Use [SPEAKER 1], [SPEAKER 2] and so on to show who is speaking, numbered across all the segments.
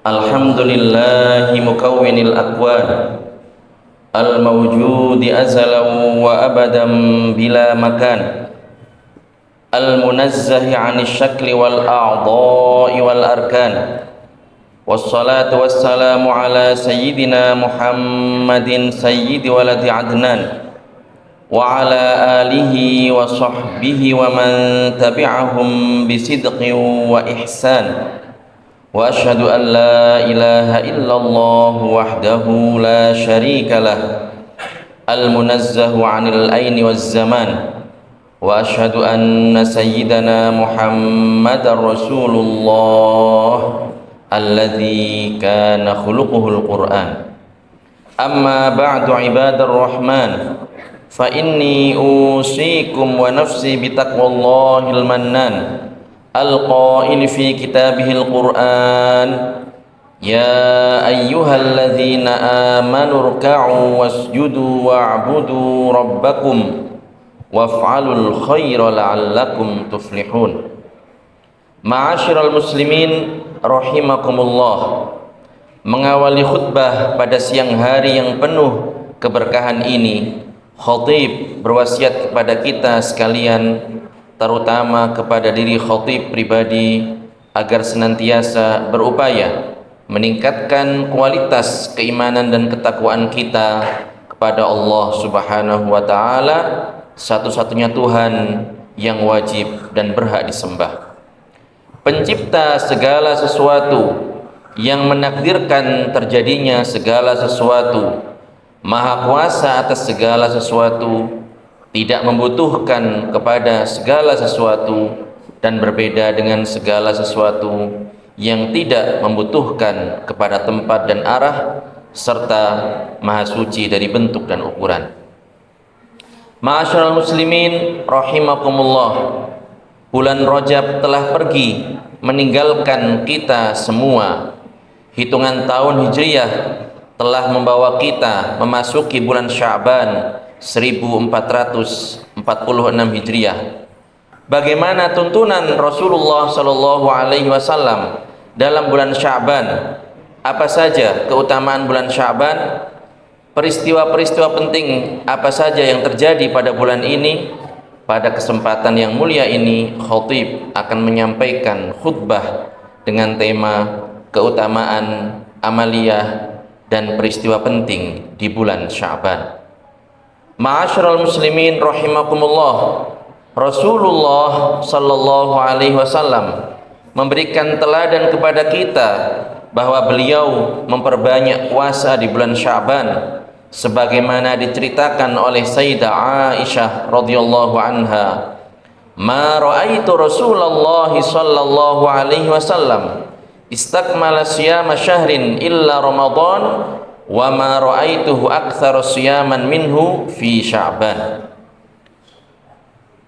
[SPEAKER 1] Alhamdulillahi mukawwinil akwan al-mawjudi azalan wa abadan bila makan al-munazzahi 'anil syakli wal a'dha'i wal arkan wassalatu wassalamu ala sayyidina Muhammadin sayyidi waladi adnan wa ala alihi wa sahbihi wa man tabi'ahum bisidqin wa ihsan wa asyhadu an la ilaha illallah wahdahu la syarika lah al-munazzahu 'anil aini waz zaman wa asyhadu anna sayyidana Muhammadar Rasulullah alladzi kana khuluquhul Qur'an. Amma ba'du ibadar rahman fa inni usikum wa nafsi bitaqwallahil mannan al-qail fi kitabihil Qur'an ya ayyuhalladzina amanu ruk'u wasjudu wa'budu rabbakum waf'alul khaira la'allakum tuflihun. Ma'asyiral muslimin rahimakumullah, mengawali khutbah pada siang hari yang penuh keberkahan ini, khatib berwasiat kepada kita sekalian, terutama kepada diri khatib pribadi, agar senantiasa berupaya meningkatkan kualitas keimanan dan ketakwaan kita kepada Allah Subhanahu wa taala, satu-satunya Tuhan yang wajib dan berhak disembah, pencipta segala sesuatu, yang menakdirkan terjadinya segala sesuatu, maha kuasa atas segala sesuatu, tidak membutuhkan kepada segala sesuatu, dan berbeda dengan segala sesuatu yang tidak membutuhkan kepada tempat dan arah, serta maha suci dari bentuk dan ukuran. Ma'asyiral muslimin rahimakumullah, bulan Rajab telah pergi meninggalkan kita semua. Hitungan tahun Hijriyah telah membawa kita memasuki bulan Sya'ban 1446 Hijriah. Bagaimana tuntunan Rasulullah sallallahu alaihi wasallam dalam bulan Sya'ban? Apa saja keutamaan bulan Sya'ban? Peristiwa-peristiwa penting apa saja yang terjadi pada bulan ini? Pada kesempatan yang mulia ini, khatib akan menyampaikan khutbah dengan tema keutamaan amaliyah dan peristiwa penting di bulan Sya'ban. Ma'asyiral muslimin rahimakumullah, Rasulullah sallallahu alaihi wasallam memberikan teladan kepada kita bahwa beliau memperbanyak puasa di bulan Sya'ban, sebagaimana diceritakan oleh Sayyidah Aisyah radhiyallahu anha, ma ra'aitu Rasulullah sallallahu alaihi wasallam istakmala siyama syahrin illa Ramadan wa ma ra'aituhu aktsara siyaman minhu fi Sya'ban.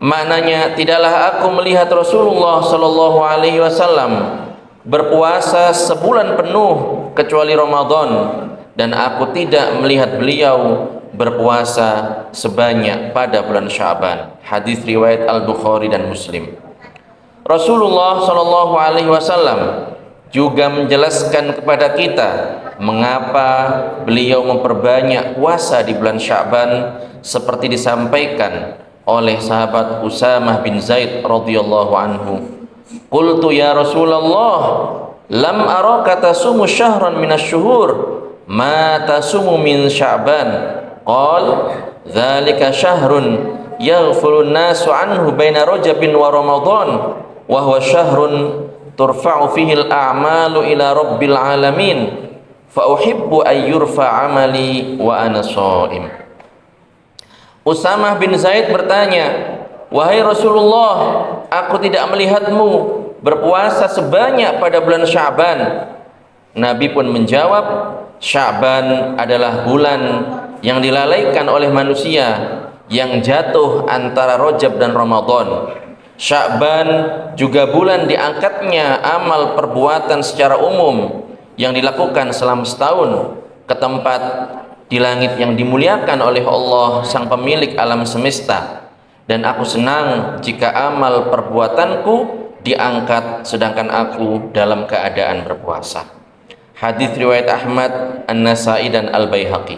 [SPEAKER 1] Maknanya, tidaklah aku melihat Rasulullah sallallahu alaihi wasallam berpuasa sebulan penuh kecuali Ramadan, dan aku tidak melihat beliau berpuasa sebanyak pada bulan Sya'ban. Hadis riwayat Al-Bukhari dan Muslim. Rasulullah sallallahu alaihi wasallam juga menjelaskan kepada kita mengapa beliau memperbanyak puasa di bulan Sya'ban, seperti disampaikan oleh sahabat Usamah bin Zaid radhiyallahu anhu. Qultu ya Rasulullah, lam araka tasumu syahran minasy-syuhur ma tasumu min Sya'ban. Qal dzalika syahrun yaghfulun nasu anhu baina Rajabin wa Ramadan wa huwa syahrun turfa'u fihi al-a'malu ila rabbil alamin fa uhibbu ay yurfa 'amali wa ana shaim. Usamah bin Zaid bertanya, wahai Rasulullah, aku tidak melihatmu berpuasa sebanyak pada bulan Sya'ban. Nabi pun menjawab, Sya'ban adalah bulan yang dilalaikan oleh manusia, yang jatuh antara Rajab dan Ramadan. Sya'ban juga bulan diangkatnya amal perbuatan secara umum yang dilakukan selama setahun ke tempat di langit yang dimuliakan oleh Allah sang pemilik alam semesta. Dan aku senang jika amal perbuatanku diangkat sedangkan aku dalam keadaan berpuasa. Hadis riwayat Ahmad, An-Nasai dan Al-Baihaqi.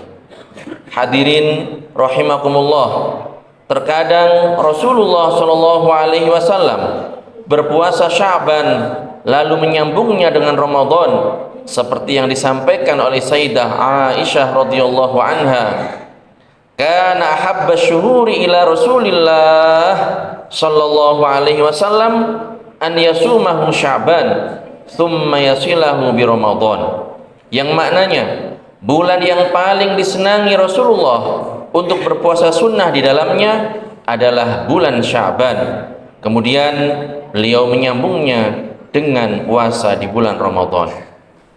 [SPEAKER 1] Hadirin rahimakumullah, terkadang Rasulullah Shallallahu alaihi wasallam berpuasa Sya'ban lalu menyambungnya dengan Ramadan seperti yang disampaikan oleh Sayyidah Aisyah radhiyallahu anha. Kana ahabba syuhuri ila Rasulillah sallallahu alaihi wasallam an yasumahu Sya'ban thumma yasilahu bi Ramadan. Yang maknanya, bulan yang paling disenangi Rasulullah untuk berpuasa sunnah di dalamnya adalah bulan Sya'ban. Kemudian beliau menyambungnya dengan puasa di bulan Ramadan.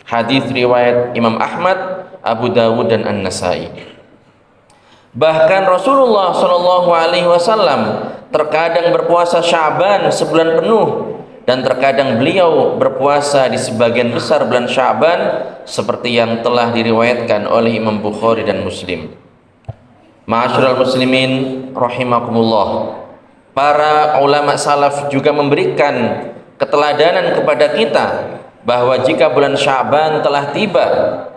[SPEAKER 1] Hadis riwayat Imam Ahmad, Abu Dawud dan An-Nasai. Bahkan Rasulullah Shallallahu alaihi wasallam terkadang berpuasa Sya'ban sebulan penuh, dan terkadang beliau berpuasa di sebagian besar bulan Sya'ban seperti yang telah diriwayatkan oleh Imam Bukhari dan Muslim. Ma'asyiral muslimin rahimakumullah, para ulama salaf juga memberikan keteladanan kepada kita bahwa jika bulan Sya'ban telah tiba,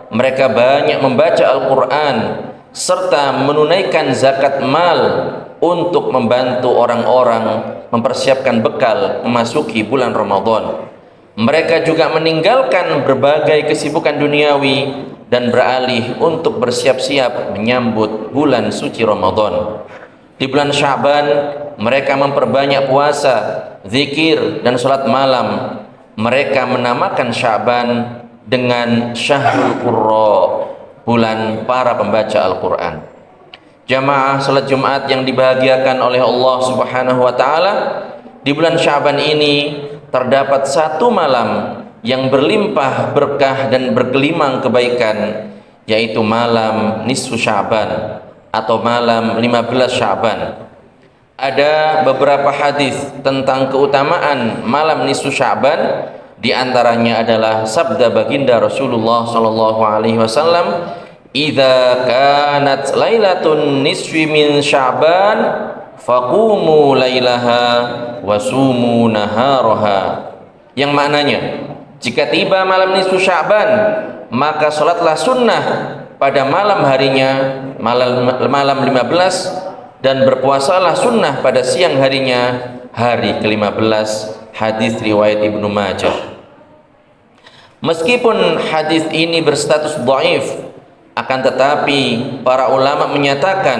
[SPEAKER 1] mereka banyak membaca Al-Quran serta menunaikan zakat mal untuk membantu orang-orang mempersiapkan bekal memasuki bulan Ramadan. Mereka juga meninggalkan berbagai kesibukan duniawi dan beralih untuk bersiap-siap menyambut bulan suci Ramadan. Di bulan Sya'ban mereka memperbanyak puasa, zikir dan salat malam. Mereka menamakan Sya'ban dengan Syahrul Qurra, bulan para pembaca Al-Quran. Jamaah salat Jumat yang dibahagiakan oleh Allah Subhanahu wa taala, di bulan Sya'ban ini terdapat satu malam yang berlimpah berkah dan bergelimang kebaikan, yaitu malam nisfu Sya'ban atau malam 15 Sya'ban. Ada beberapa hadis tentang keutamaan malam nisfu Sya'ban. Di antaranya adalah sabda baginda Rasulullah sallallahu alaihi wasallam, "Idza kanat lailatun nisfi min Sya'ban faqumu lailaha wa sumu naharaha." Yang maknanya, jika tiba malam nisfu Sya'ban, maka salatlah sunnah pada malam harinya, malam 15, dan berpuasalah sunnah pada siang harinya, hari ke-15. Hadis riwayat Ibnu Majah. Meskipun hadis ini berstatus dhaif, akan tetapi para ulama menyatakan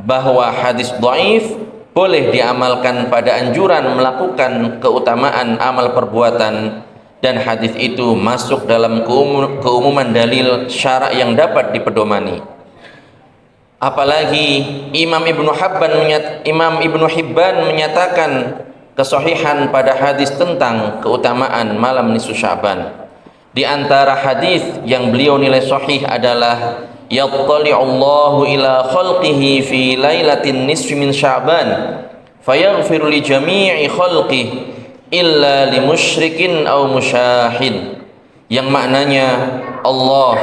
[SPEAKER 1] bahwa hadis dhaif boleh diamalkan pada anjuran melakukan keutamaan amal perbuatan, dan hadis itu masuk dalam keumuman dalil syara' yang dapat dipedomani. Apalagi Imam Ibnu Hibban menyatakan kesahihan pada hadis tentang keutamaan malam nisfu Sya'ban. Di antara hadis yang beliau nilai sahih adalah yattali'ullahu ila khalqihi fi lailatin nisfi min Sya'ban fayaghfiru li jami'i khalqihi illa li musyrikin aw musyahid. Yang maknanya, Allah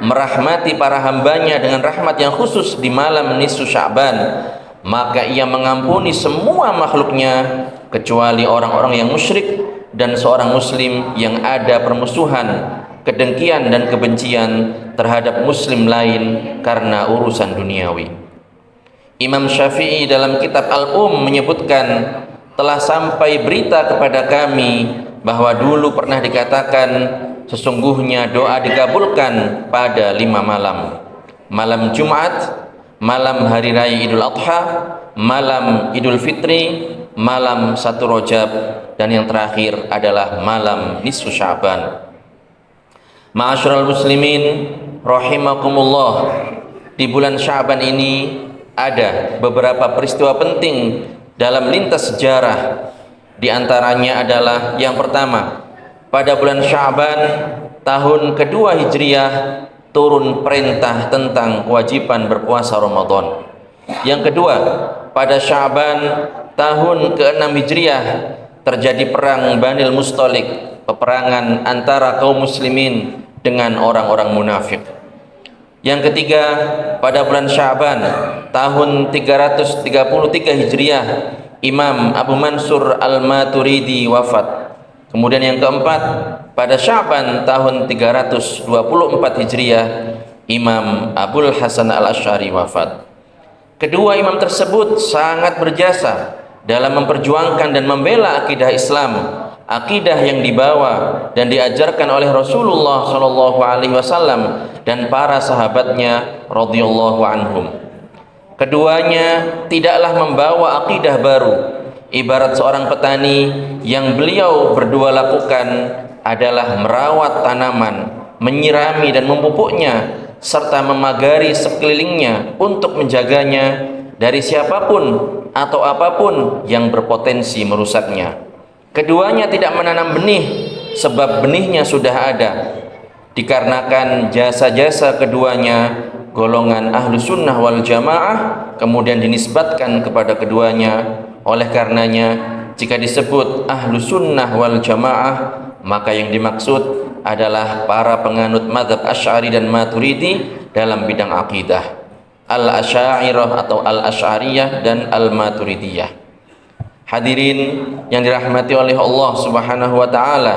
[SPEAKER 1] merahmati para hambanya dengan rahmat yang khusus di malam nisfu Sya'ban, maka ia mengampuni semua makhluknya kecuali orang-orang yang musyrik dan seorang muslim yang ada permusuhan, kedengkian dan kebencian terhadap muslim lain karena urusan duniawi. Imam Syafi'i dalam kitab Al-Um menyebutkan, telah sampai berita kepada kami bahwa dulu pernah dikatakan sesungguhnya doa dikabulkan pada 5 malam: malam Jumat, malam hari raya Idul Adha, malam Idul Fitri, malam 1 Rajab, dan yang terakhir adalah malam nisfu Sya'ban. Ma'asyiral muslimin rahimakumullah, di bulan Sya'ban ini ada beberapa peristiwa penting dalam lintas sejarah. Di antaranya adalah yang pertama, pada bulan Sya'ban tahun kedua Hijriah turun perintah tentang kewajiban berpuasa Ramadan. Yang kedua, pada Sya'ban tahun ke-6 Hijriah terjadi perang Banil Mustalik, peperangan antara kaum muslimin dengan orang-orang munafik. Yang ketiga, pada bulan Sya'ban tahun 333 Hijriah, Imam Abu Mansur Al-Maturidi wafat. Kemudian yang keempat, pada Sya'ban tahun 324 Hijriah, Imam Abul Hasan Al-Asy'ari wafat. Kedua imam tersebut sangat berjasa dalam memperjuangkan dan membela akidah Islam, akidah yang dibawa dan diajarkan oleh Rasulullah Shallallahu Alaihi Wasallam dan para sahabatnya radhiyallahu anhum. Keduanya tidaklah membawa akidah baru. Ibarat seorang petani yang beliau berdua lakukan adalah merawat tanaman, menyirami dan memupuknya, serta memagari sekelilingnya untuk menjaganya dari siapapun atau apapun yang berpotensi merusaknya. Keduanya tidak menanam benih sebab benihnya sudah ada. Dikarenakan jasa-jasa keduanya, golongan ahlu sunnah wal jamaah kemudian dinisbatkan kepada keduanya. Oleh karenanya, jika disebut ahlu sunnah wal jamaah, maka yang dimaksud adalah para penganut mazhab Asy'ari dan Maturidi dalam bidang akidah, Al-Asy'ariyah atau Al-Asy'ariyah dan Al-Maturidiyah. Hadirin yang dirahmati oleh Allah Subhanahu wa taala,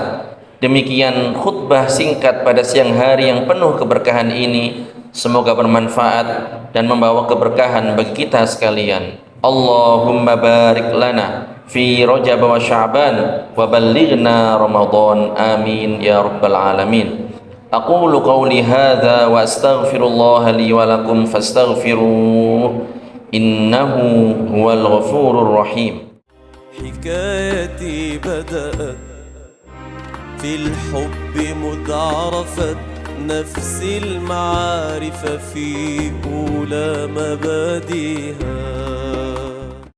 [SPEAKER 1] demikian khutbah singkat pada siang hari yang penuh keberkahan ini. Semoga bermanfaat dan membawa keberkahan bagi kita sekalian. Allahumma barik lana fi Rajab wa Sya'ban wa ballighna Ramadan, amin ya rabbal alamin. Aqulu qawli hadza wa astaghfirullah li wa lakum fastaghfiruh, innahu huwal ghafurur rahim.
[SPEAKER 2] حكايتي بدأت في الحب مذ عرفت نفس المعارف في أولى مبادئها.